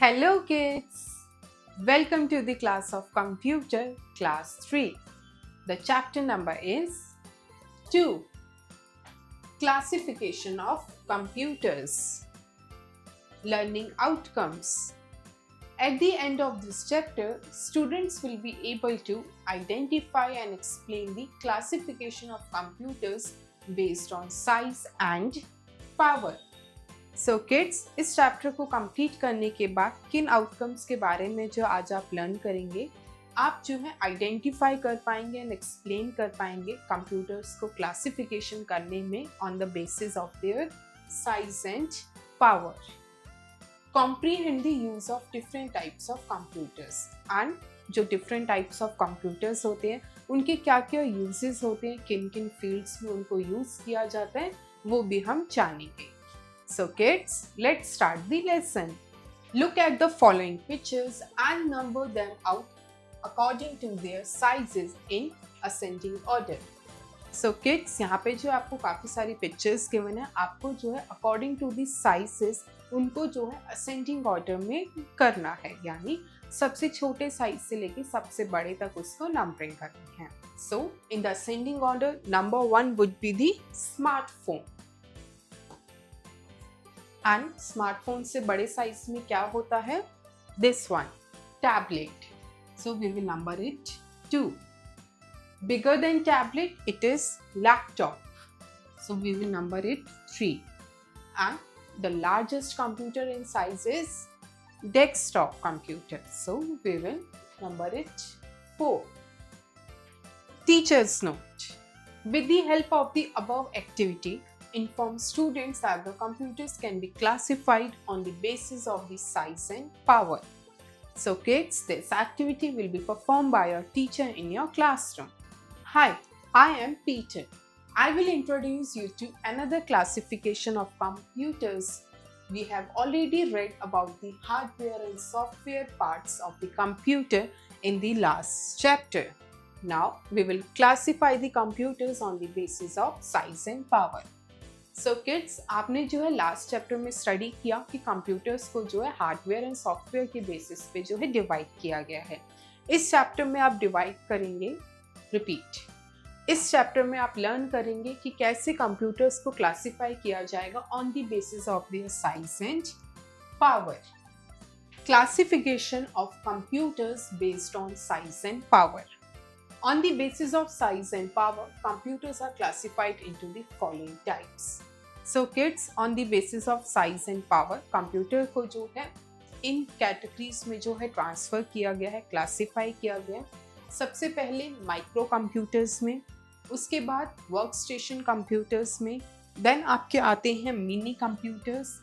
Hello kids! Welcome to the class of Computer Class 3. The chapter number is 2. Classification of Computers. Learning Outcomes. At the end of this chapter, students will be able to identify and explain the classification of computers based on size and power. So kids, इस chapter को complete करने के बाद किन outcomes के बारे में जो आज आप लर्न करेंगे, आप जो है आइडेंटिफाई कर पाएंगे एंड एक्सप्लेन कर पाएंगे कंप्यूटर्स को क्लासिफिकेशन करने में on the basis of their size and power. Comprehend the use of different types of computers and जो डिफरेंट टाइप्स ऑफ कंप्यूटर्स होते हैं उनके क्या क्या यूजेस होते हैं, किन किन फील्ड्स में उनको यूज किया जाता है, वो भी हम जानेंगे. So kids, let's start the lesson. Look at the following pictures and number them out according to their sizes in ascending order. So kids, यहाँ पे जो आपको काफ़ी सारी pictures given है, आपको जो है according to the sizes उनको जो है ascending order में करना है, यानी सबसे छोटे साइज से लेके सबसे बड़े तक उसको नंबरिंग करनी है. So in the ascending order, number 1 would be the smartphone. And smartphone से बड़े साइज में क्या होता है? This one, tablet. So we will number it 2. Bigger than tablet it is laptop. So we will number it 3. And the largest computer in size is desktop computer. So we will number it 4. Teacher's note. With the help of the above activity, inform students that the computers can be classified on the basis of the size and power. So kids, this activity will be performed by your teacher in your classroom. Hi, I am Peter. I will introduce you to another classification of computers. We have already read about the hardware and software parts of the computer in the last chapter. Now we will classify the computers on the basis of size and power. So kids, आपने जो है last chapter में study किया कि computers को जो है hardware and software के बेसिस पे जो है डिवाइड किया गया है. इस चैप्टर में आप डिवाइड करेंगे, रिपीट, इस चैप्टर में आप लर्न करेंगे कि कैसे कंप्यूटर्स को क्लासिफाई किया जाएगा on the basis of their size and power. Classification of computers based on size and power. On the basis of size and power, computers are classified into the following types. So kids, on the basis of size and power, computer को जो है इन categories में जो है transfer किया गया है, classify किया गया है. सबसे पहले माइक्रो कंप्यूटर्स में, उसके बाद वर्क स्टेशन कंप्यूटर्स में, देन आपके आते हैं mini computers,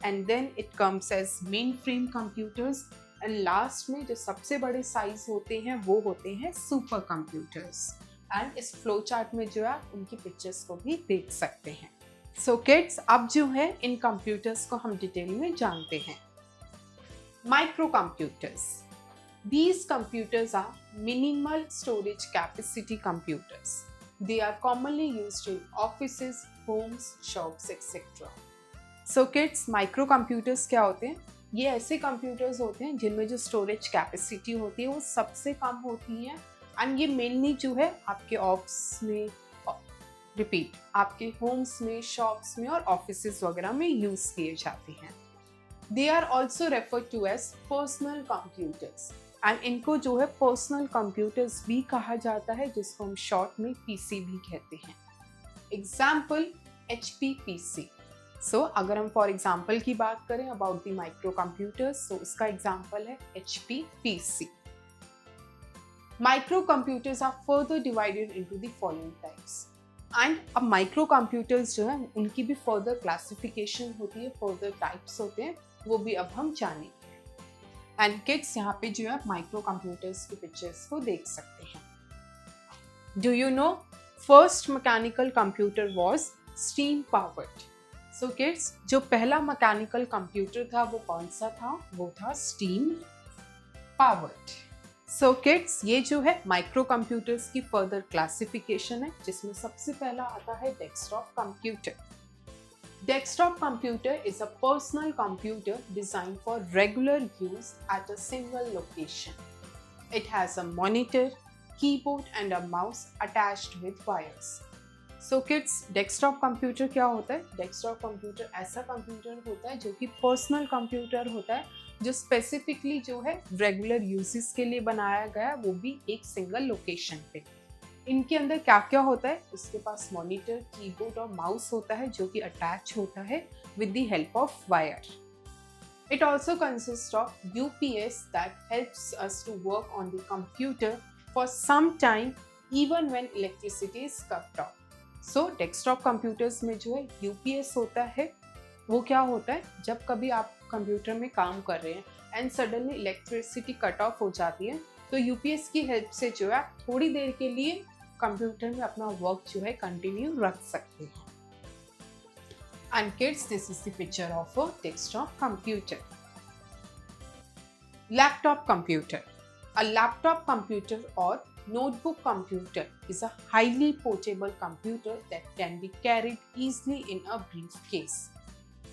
and then it comes as mainframe computers, and last में जो सबसे बड़े साइज होते हैं वो होते हैं सुपर कंप्यूटर्स. एंड इस फ्लो चार्ट में जो है उनकी पिक्चर्स को भी देख सकते हैं. सो किड्स, अब जो है इन कंप्यूटर्स को हम डिटेल में जानते हैं. Micro computers. These computers are minimal storage capacity computers. They are commonly used in offices, homes, shops, etc. So kids, micro computers क्या होते हैं? ये ऐसे कंप्यूटर्स होते हैं जिनमें जो स्टोरेज कैपेसिटी होती है वो सबसे कम होती है, एंड ये मेनली जो है आपके ऑफिस में, रिपीट, आपके होम्स में, शॉप्स में और ऑफिसेज वगैरह में यूज किए जाते हैं. They are also referred to as personal computers, and इनको जो है पर्सनल कंप्यूटर्स भी कहा जाता है, जिसको हम शॉर्ट में पीसी भी कहते हैं. Example, HP PC. सो अगर हम फॉर एग्जाम्पल की बात करें अबाउट द माइक्रो कंप्यूटर्स, तो उसका एग्जाम्पल है HP PC. Micro computers are further divided into the following types. And अब माइक्रो कंप्यूटर्स जो है उनकी भी फर्दर क्लासिफिकेशन होती है, फर्दर टाइप्स होते हैं, वो भी अब हम जानेंगे. एंड किड्स, यहाँ पे जो है माइक्रो कंप्यूटर्स की पिक्चर्स को देख सकते हैं. Do you know first mechanical computer was steam powered. So kids, जो पहला मैकेनिकल कंप्यूटर था वो कौन सा था? वो था स्टीम पावर्ड. सो किड्स, ये जो है माइक्रो कंप्यूटर्स की फर्दर क्लासिफिकेशन है, जिसमें सबसे पहला आता है desktop computer. Desktop computer is a personal computer designed for regular use at a single location. It has a monitor, keyboard and a mouse attached with wires. So kids, desktop computer क्या होता है? Desktop computer ऐसा computer होता है जो कि personal computer होता है, जो स्पेसिफिकली जो है रेगुलर यूजेस के लिए बनाया गया है, वो भी एक सिंगल लोकेशन पे। इनके अंदर क्या क्या होता है? इसके पास मॉनिटर, कीबोर्ड और माउस होता है जो कि अटैच होता है with the help of wire. It also consists of UPS that helps us to work on the computer for some time even when electricity is cut off. So desktop computers में जो है UPS होता है, वो क्या होता है? जब कभी आप कंप्यूटर में काम कर रहे हैं and suddenly electricity cut off हो जाती है, तो यूपीएस की हेल्प से जो है थोड़ी देर के लिए कंप्यूटर में अपना वर्क जो है कंटिन्यू रख सकते हैं। And kids, this is the picture of a desktop computer. Laptop computer. A laptop computer or notebook computer is a highly portable computer that can be carried easily in a briefcase.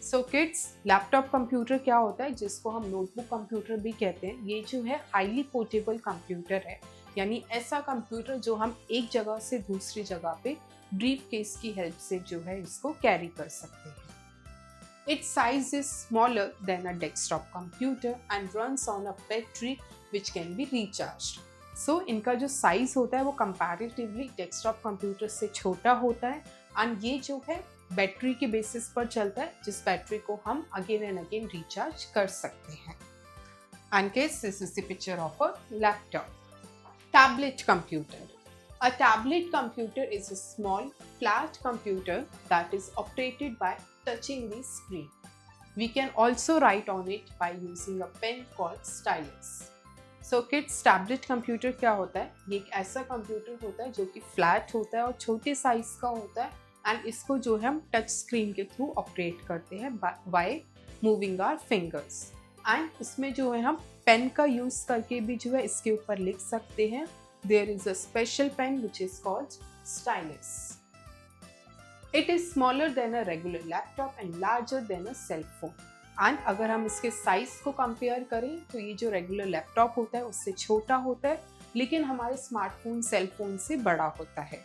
So kids, laptop computer क्या होता है, जिसको हम notebook computer भी कहते हैं, ये जो है highly portable computer है, यानी ऐसा कंप्यूटर जो हम एक जगह से दूसरी जगह पे ब्रीफ केस की हेल्प से जो है इसको कैरी कर सकते हैं। Its size is smaller than a desktop computer and runs on a battery which can be recharged. So इनका जो साइज होता है वो कंपैरेटिवली डेस्कटॉप कंप्यूटर से छोटा होता है एंड ये जो है बैटरी के बेसिस पर चलता है, जिस बैटरी को हम अगेन एंड अगेन रिचार्ज कर सकते हैं। And case, this is the picture of a laptop. Tablet computer. A tablet computer is a small, flat computer that is operated by touching the screen. We can also write on it by using a pen called stylus. So kids, tablet computer क्या होता है? ये एक ऐसा computer होता है जो कि फ्लैट होता है और छोटे साइज का होता है एंड इसको जो है हम टच स्क्रीन के थ्रू ऑपरेट करते हैं by moving our fingers. And इसमें जो है हम पेन का यूज करके भी जो है इसके ऊपर लिख सकते हैं। There is a special pen which is called stylus. It is smaller than a regular laptop and larger than a cell phone. And अगर हम इसके साइज को कंपेयर करें तो ये जो रेगुलर लैपटॉप होता है उससे छोटा होता है, लेकिन हमारे स्मार्टफोन, सेल फोन से बड़ा होता है।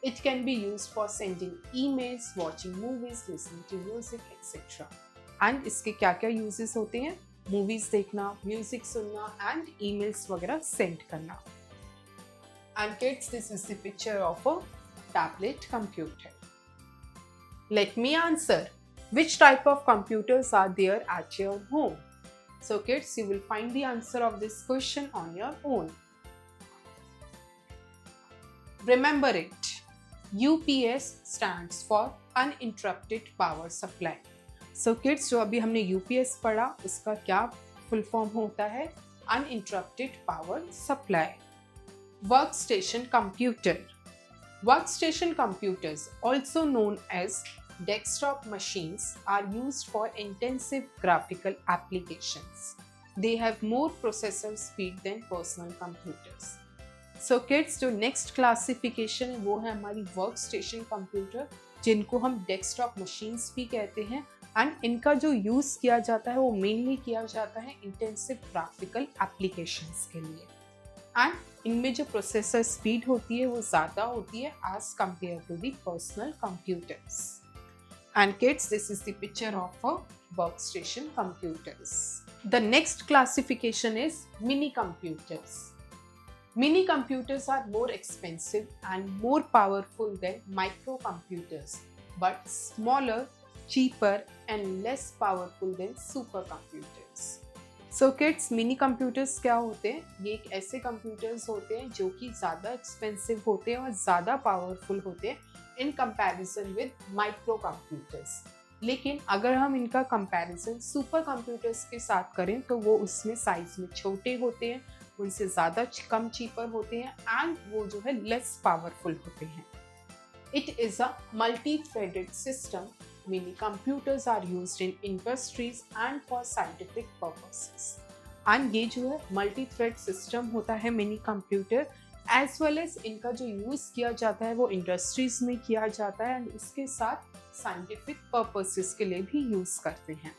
It can be used for sending emails, watching movies, listening to music etcetera. And इसके क्या क्या यूजेस होते हैं? मूवीज देखना, म्यूजिक सुनना एंड ईमेल्स वगैरह सेंड करना। And kids, this is the picture of a tablet computer. Let me answer. Which type of computers are there at your home? So kids, you will find the answer of this question on your own. Remember it. UPS stands for uninterrupted power supply. So kids, जो अभी हमने UPS पढ़ा उसका क्या full form होता है? Uninterrupted power supply. Workstation computer. Workstation computers, also known as desktop machines, are used for intensive graphical applications. They have more processor speed than personal computers. So kids, जो next classification है वो है हमारी workstation computer, जिनको हम desktop machines भी कहते हैं एंड इनका जो यूज किया जाता है वो मेनली किया जाता है इंटेंसिव ग्राफिकल एप्लीकेशंस के लिए। एंड इनमें जो प्रोसेसर स्पीड होती है वो ज़्यादा होती है as compare to the personal computers. And kids, this is the picture of a workstation computers. The next classification is mini computers. Mini computers are more expensive and more powerful than microcomputers, but smaller, cheaper and less powerful than supercomputers. So kids, mini computers क्या होते हैं? ये एक ऐसे computers होते हैं जो कि ज़्यादा expensive होते हैं और ज़्यादा powerful होते हैं in comparison with microcomputers. लेकिन अगर हम इनका comparison supercomputers के साथ करें तो वो उसमें size में छोटे होते हैं, उनसे ज़्यादा कम चीपर होते हैं एंड वो जो है लेस पावरफुल होते हैं। It is a multi threaded system. Mini computers are used in industries and for scientific purposes. And ये जो है मल्टी थ्रेड सिस्टम होता है mini computer, as well as इनका जो यूज़ किया जाता है वो इंडस्ट्रीज में किया जाता है एंड उसके साथ साइंटिफिक पर्पसेस के लिए भी यूज़ करते हैं।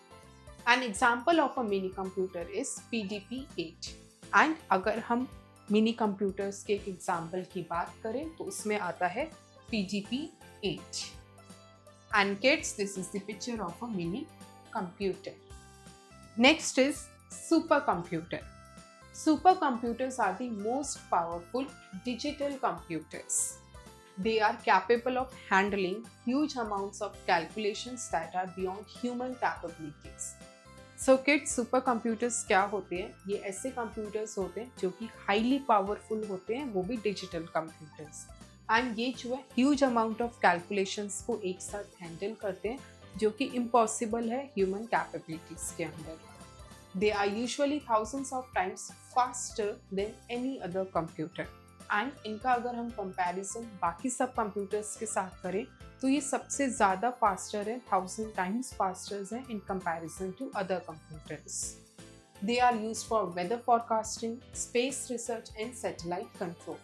An example of a mini computer is PDP-8 and अगर हम मिनी कंप्यूटर्स के एक एग्जाम्पल की बात करें तो उसमें आता है PDP-8 and kids this is the picture of a mini computer. Next is super computer. Supercomputers are the most powerful digital computers. They are capable of handling huge amounts of calculations that are beyond human capabilities. So kids, supercomputers क्या होते हैं? ये ऐसे computers होते हैं जो कि highly powerful होते हैं, वो भी digital computers. And ये जो है huge amount of calculations को एक साथ handle करते हैं जो कि impossible है human capabilities के अंदर। They are usually thousands of times faster than any other computer. And इनका अगर हम comparison बाकी सब computers के साथ करें तो ये सबसे ज़्यादा faster है, 1000 times faster है in comparison to other computers. They are used for weather forecasting, space research and satellite control.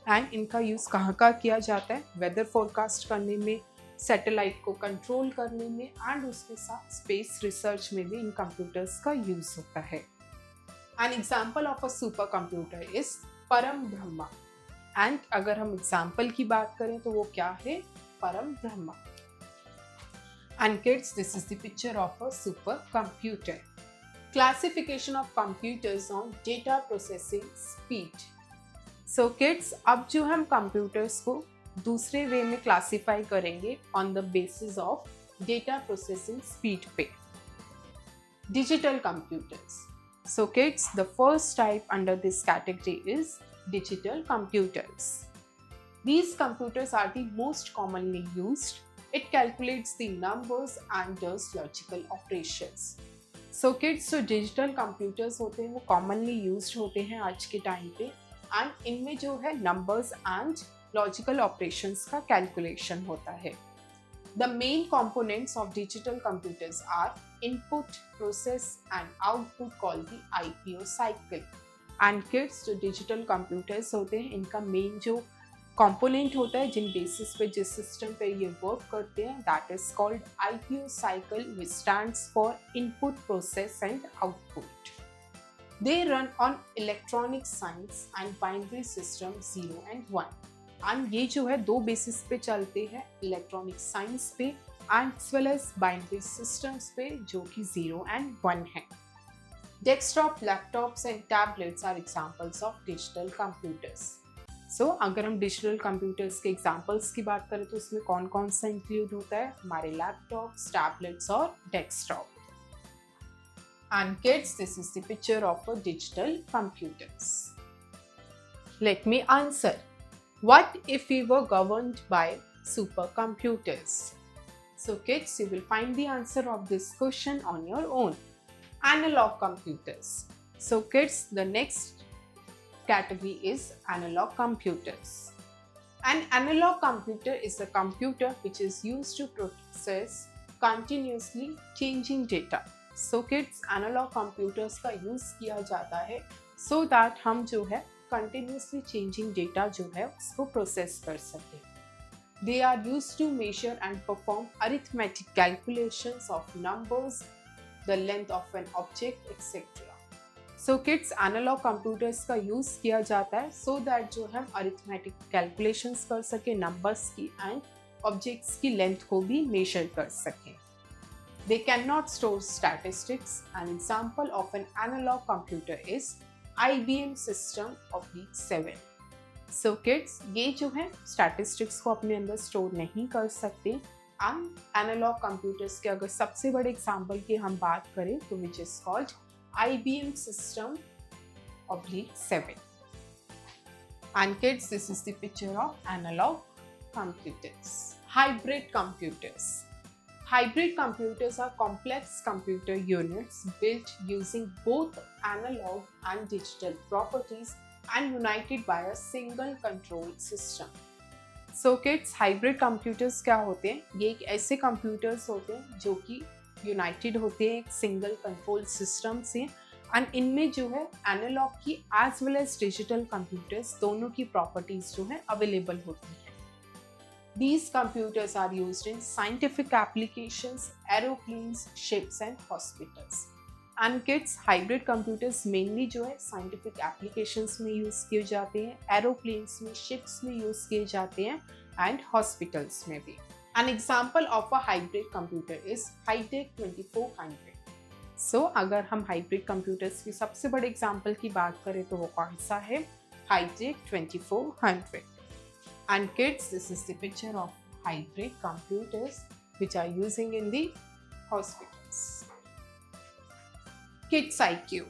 And इनका यूज़ कहाँ किया जाता है? Weather forecast करने में, सैटेलाइट को कंट्रोल करने में एंड उसके साथ स्पेस रिसर्च में भी इन कंप्यूटर्स का यूज होता है। An example of a super computer is परम ब्रह्मा एंड अगर हम एग्जाम्पल की बात करें तो वो क्या है? परम Brahma. And kids this is the picture of a super computer. Classification of computers on data processing speed. So kids, अब जो हम कंप्यूटर्स को दूसरे वे में क्लासिफाई करेंगे on the basis of data processing speed पे। Digital computers. So kids, the first type under this category is digital computers. These computers are the most commonly used. It calculates the numbers and does logical operations. So kids, जो digital computers होते हैं वो commonly used होते हैं आज के time पे and इनमें जो है नंबर्स एंड लॉजिकल ऑपरेशंस का कैलकुलेशन होता है। The main components of digital computers are input, process and output called the IPO cycle. And kids, जो डिजिटल कंप्यूटर्स होते हैं इनका मेन जो कंपोनेंट होता है, जिन बेसिस पे जिस सिस्टम पे ये वर्क करते हैं, that is called IPO cycle which stands for input, process and output. They run on electronic science and binary system 0 and 1. And ये जो है दो बेसिस पे चलते हैं, इलेक्ट्रॉनिक साइंस पे and as well as binary systems पे जो कि 0 and 1 है। Desktop, laptops and tablets are examples of digital computers. So अगर हम डिजिटल कंप्यूटर्स के एग्जांपल्स की बात करें तो उसमें कौन कौन सा इंक्लूड होता है? हमारे लैपटॉप्स, टैबलेट्स और desktop. And kids, this is the picture of a digital computers. Let me answer. What if we were governed by supercomputers? So kids, you will find the answer of this question on your own. Analog computers. So kids, the next category is analog computers. An analog computer is a computer which is used to process continuously changing data. So kids, analog computers का use किया जाता है so that हम जो है continuously changing data जो है उसको प्रोसेस कर सकें। They are used to measure and perform arithmetic calculations of numbers, the length of an object etcetera. So kids, analog computers का यूज़ किया जाता है सो दैट जो हम अरिथमेटिक कैलकुलेशंस कर सकें नंबर्स की एंड ऑब्जेक्ट्स की लेंथ को भी मेजर कर सकें। They cannot store statistics. An example of an analog computer is IBM System /7. So kids, ये जो है statistics को अपने अंदर store नहीं कर सकते। Analog computers के अगर सबसे बड़े example की हम बात करें तो which is called IBM System /7. And kids, this is the picture of analog computers. Hybrid computers. Hybrid computers are complex computer units built using both analog and digital properties and united by a single control system. So kids, hybrid computers क्या होते हैं? ये एक ऐसे computers होते हैं जो कि united होते हैं एक single control system से एंड इनमें जो है एनालॉग की as well as digital computers दोनों की प्रॉपर्टीज जो है अवेलेबल होती हैं. These computers are used in scientific applications, aeroplanes, ships and hospitals. And kids, hybrid computers mainly जो है scientific applications में use किए जाते हैं, aeroplanes में, ships में use किए जाते हैं and hospitals में भी. An example of a hybrid computer is HiTech 2400. So अगर हम hybrid computers की सबसे बड़े example की बात करें तो वो कौन सा है? HiTech 2400. And kids, this is the picture of hybrid computers which are using in the hospitals. Kids IQ.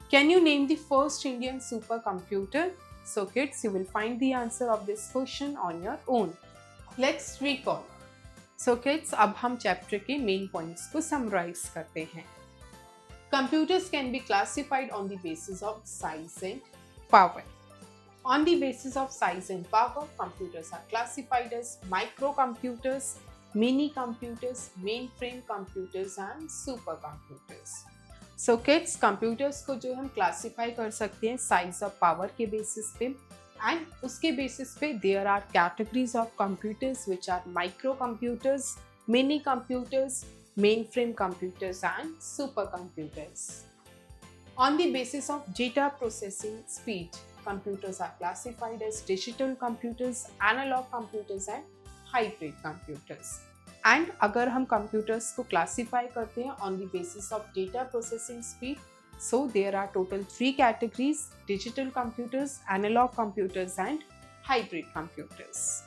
Can you name the first Indian supercomputer? So kids, you will find the answer of this question on your own. Let's recall. So kids, अब हम chapter के main points को summarize करते हैं. Computers can be classified on the basis of size and power. On the basis of size and power, computers are classified as microcomputers, mini-computers, mainframe computers and supercomputers. So kids, computers को जो हम classify कर सकते हैं size और power के basis पे and उसके basis पे there are categories of computers which are microcomputers, mini-computers, mainframe computers and supercomputers. On the basis of data processing speed, computers are classified as digital computers, analog computers and hybrid computers. And अगर हम computers को classify करते हैं on the basis of data processing speed, so there are total 3 categories: digital computers, analog computers and hybrid computers.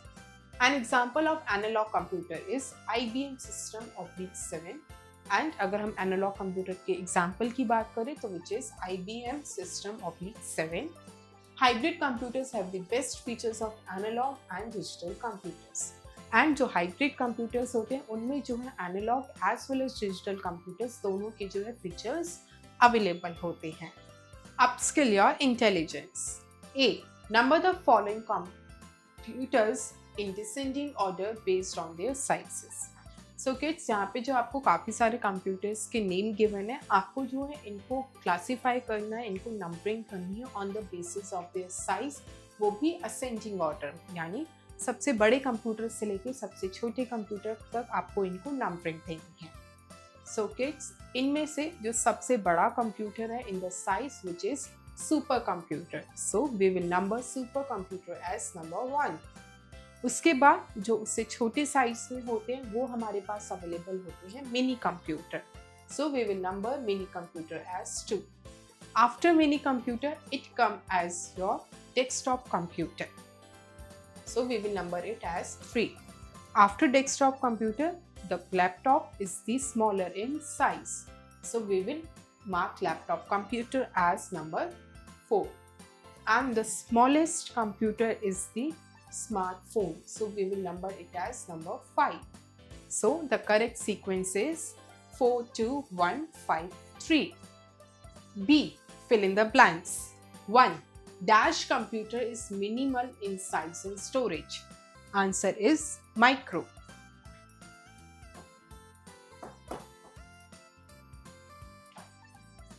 An example of analog computer is IBM System/7. And अगर हम analog computer के example की बात करें तो which is IBM System/7. Hybrid computers have the best features of analog and digital computers. And जो hybrid computers होते हैं उनमें जो है analog as well as digital computers दोनों के जो है features available होते हैं. Upskill your intelligence. A. Number the following computers in descending order based on their sizes. So kids, यहाँ पे जो आपको काफ़ी सारे कंप्यूटर्स के नेम गिवन है, आपको जो है इनको क्लासीफाई करना है, इनको नंबरिंग करनी है on the basis of their size, वो भी असेंडिंग ऑर्डर, यानी सबसे बड़े कंप्यूटर से लेके सबसे छोटे कंप्यूटर तक आपको इनको नंबरिंग देनी है. सो किड्स, इनमें से जो सबसे बड़ा कंप्यूटर है in the size which is super computer, so we will number super computer as number 1. उसके बाद जो उससे छोटे साइज में होते हैं वो हमारे पास अवेलेबल होते हैं mini computer, so we will number mini computer as 2. After mini computer it come as your desktop computer, so we will number it as 3. After desktop computer the laptop is the smaller in size, so we will mark laptop computer as number 4. And the smallest computer is the smartphone, so we will number it as number 5. So the correct sequence is 4, 2, 1, 5, 3. B. Fill in the blanks. 1. Dash computer is minimal in size and storage. Answer is micro.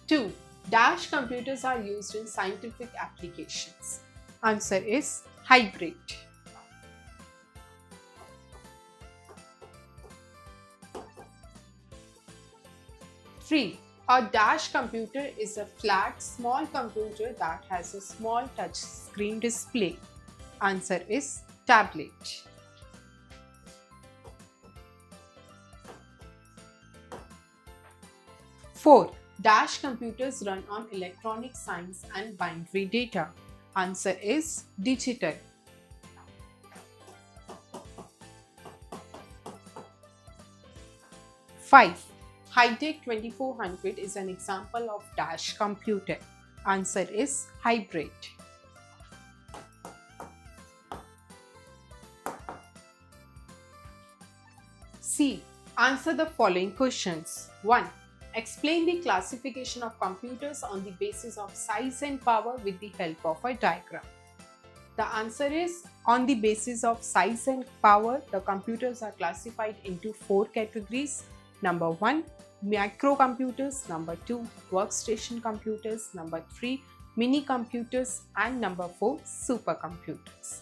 2. Dash computers are used in scientific applications. Answer is hybrid. 3. A dash computer is a flat, small computer that has a small touch screen display. Answer is tablet. 4. Dash computers run on electronic signs and binary data. Answer is digital. 5. HiTech 2400 is an example of dash computer. Answer is hybrid. C. Answer the following questions. 1. Explain the classification of computers on the basis of size and power with the help of a diagram. The answer is, on the basis of size and power, the computers are classified into 4 categories. Number 1, microcomputers, number 2 workstation computers, number 3 mini computers, and number 4 supercomputers.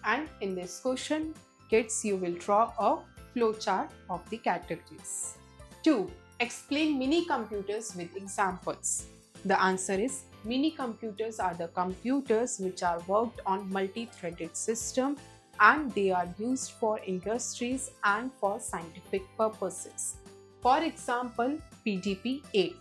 And in this question, kids, you will draw a flowchart of the categories. 2. Explain mini computers with examples. The answer is mini computers are the computers which are worked on multi-threaded system, and they are used for industries and for scientific purposes. For example, PDP-8.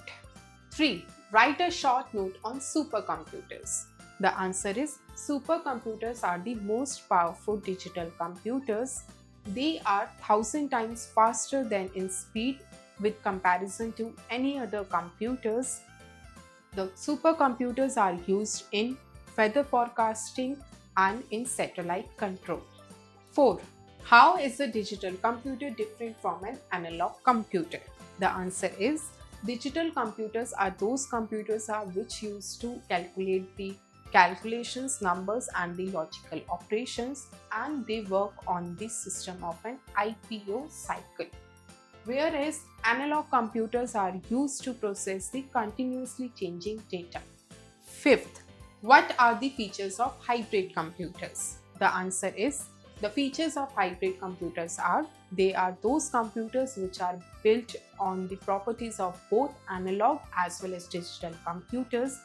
3. Write a short note on supercomputers. The answer is supercomputers are the most powerful digital computers. They are 1000 times faster than in speed with comparison to any other computers. The supercomputers are used in weather forecasting and in satellite control. 4. How is a digital computer different from an analog computer? The answer is digital computers are those computers which used to calculate the calculations, numbers, and the logical operations, and they work on the system of an IPO cycle. Whereas analog computers are used to process the continuously changing data. 5th, what are the features of hybrid computers? The answer is the features of hybrid computers are they are those computers which are built on the properties of both analog as well as digital computers,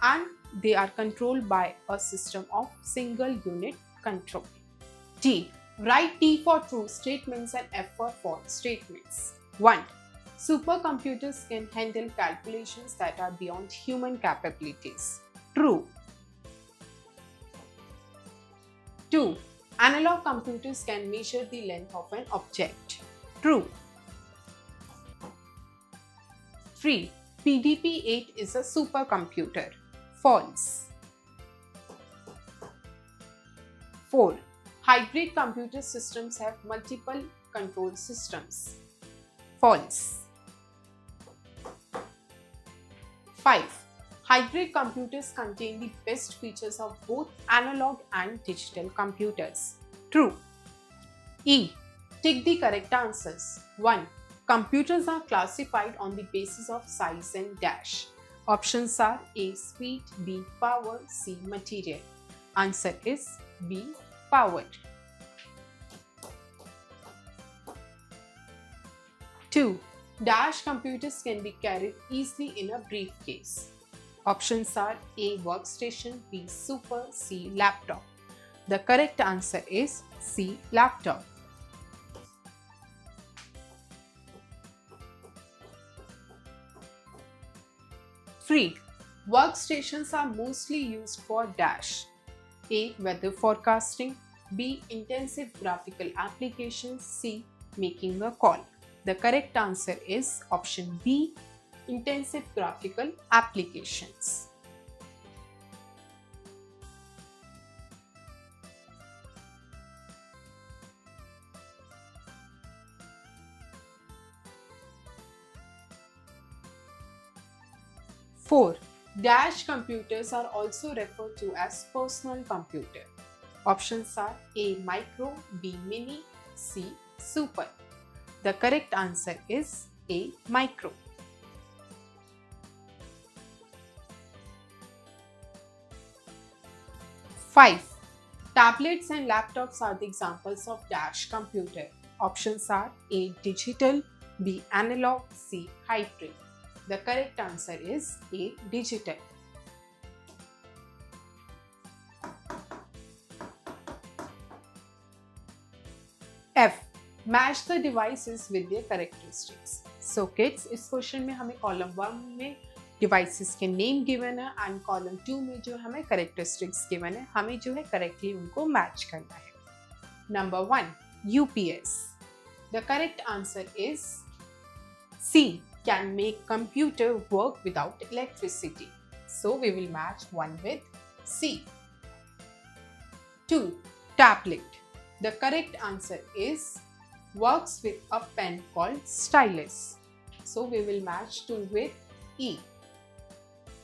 and they are controlled by a system of single unit control. D. Write T for true statements and F for false statements. 1. Supercomputers can handle calculations that are beyond human capabilities. True. 2. Analog computers can measure the length of an object. True. 3. PDP-8 is a supercomputer. False. 4. Hybrid computer systems have multiple control systems. False. 5. Hybrid computers contain the best features of both analog and digital computers. True. E. Take the correct answers. 1. Computers are classified on the basis of size and dash. Options are A. Speed, B. Power, C. Material. Answer is B. Power. 2. Dash computers can be carried easily in a briefcase. Options are A. Workstation, B. Super, C. Laptop. The correct answer is C. Laptop. 3. Workstations are mostly used for dash. A. Weather forecasting, B. Intensive graphical applications, C. Making a call. The correct answer is option B. Intensive graphical applications. Four. Dash computers are also referred to as personal computer. Options are A. Micro, B. Mini, C. Super. The correct answer is A. Micro. 5. Tablets and laptops are the examples of dash computer. Options are A. Digital, B. Analog, C. Hybrid. The correct answer is A. Digital. F. Match the devices with their characteristics. So kids, इस question में हमें column 1 में devices के name given है and column 2 में जो हमें characteristics given है, हमें जो है करेक्टली उनको मैच करना है. Number 1, UPS. The correct answer is C. Can make computer work without electricity. So we will match 1 with C. 2. Tablet. The correct answer is works with a pen called stylus. So we will match 2 with E.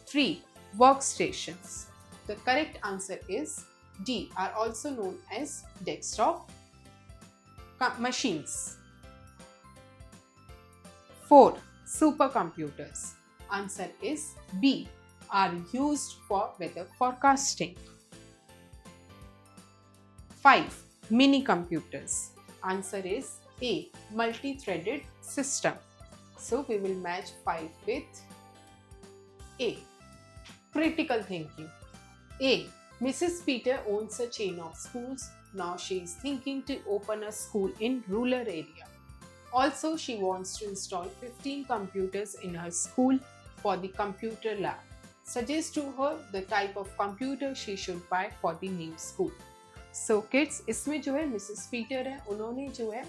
3. Workstations. The correct answer is D, are also known as desktop machines. 4. Supercomputers. Answer is B. Are used for weather forecasting. 5. Mini computers. Answer is A. Multi-threaded system. So we will match 5 with A. Critical thinking. A. Mrs. Peter owns a chain of schools. Now she is thinking to open a school in rural area. Also, she wants to install 15 computers in her school for the computer lab. Suggest to her the type of computer she should buy for the new school. So kids, इसमें जो है Mrs Peter है, उन्होंने जो है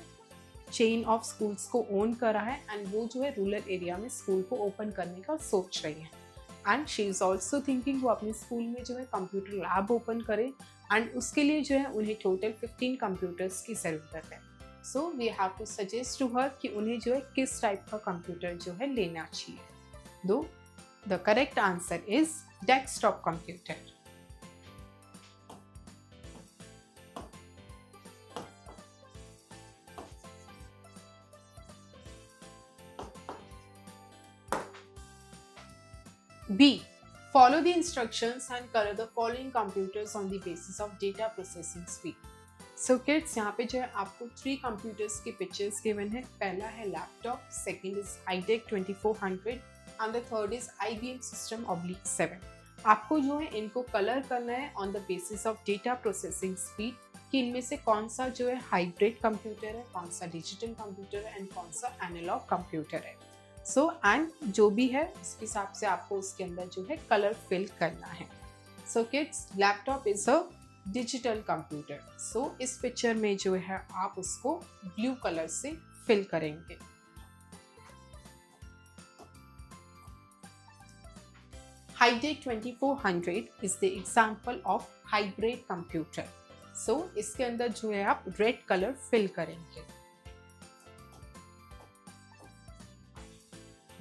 chain of schools को own करा है एंड वो जो है रूरल एरिया में स्कूल को ओपन करने का सोच रही है and she is also thinking वो अपने स्कूल में जो है कंप्यूटर लैब ओपन करे एंड उसके लिए जो है उन्हें टोटल 15 कंप्यूटर्स की ज़रूरत है. So we have to suggest to her कि उन्हें जो है किस टाइप का कंप्यूटर जो है लेना चाहिए. दो the correct answer is desktop computer. B. Follow the instructions and color the following computers on the basis of data processing speed. So kids, यहाँ पे जो है आपको 3 computers की pictures given है. पहला है laptop, second is iDEC 2400 and the third is IBM System/7. आपको जो है इनको कलर करना है on the basis of data processing speed कि इनमें से कौन सा जो है हाइब्रिड कंप्यूटर है, कौन सा डिजिटल कंप्यूटर है एंड कौन सा एनालॉग कंप्यूटर है. सो एंड जो भी है उसके हिसाब से आपको उसके अंदर जो है कलर फिल करना है. So kids, laptop is a digital computer. So इस पिक्चर में जो है आप उसको ब्लू कलर से फिल करेंगे. iDEC 2400 is the example of hybrid computer. So इसके अंदर जो है आप रेड कलर फिल करेंगे.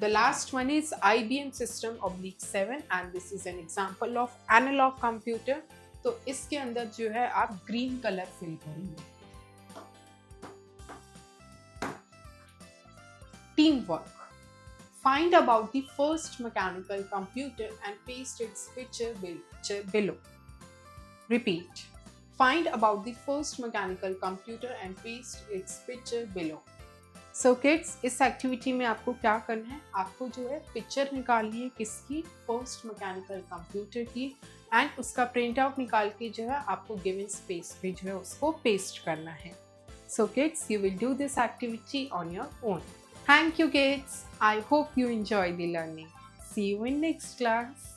The last one is IBM System/7 and this is an example of analog computer. तो इसके अंदर जो है आप ग्रीन कलर फिल करेंगे. Teamwork. Find about the first mechanical computer and paste its picture below. Repeat. Find about the first mechanical computer and paste its picture below. So kids, इस activity में आपको क्या करना है, आपको जो है पिक्चर निकालनी है किसकी, फर्स्ट मैकेनिकल कंप्यूटर की एंड उसका प्रिंट आउट निकाल के जो है आपको गिवन स्पेस पे जो है उसको पेस्ट करना है. So kids, you will do this activity on your own. Thank you kids. I hope you enjoy the learning. See you in next class.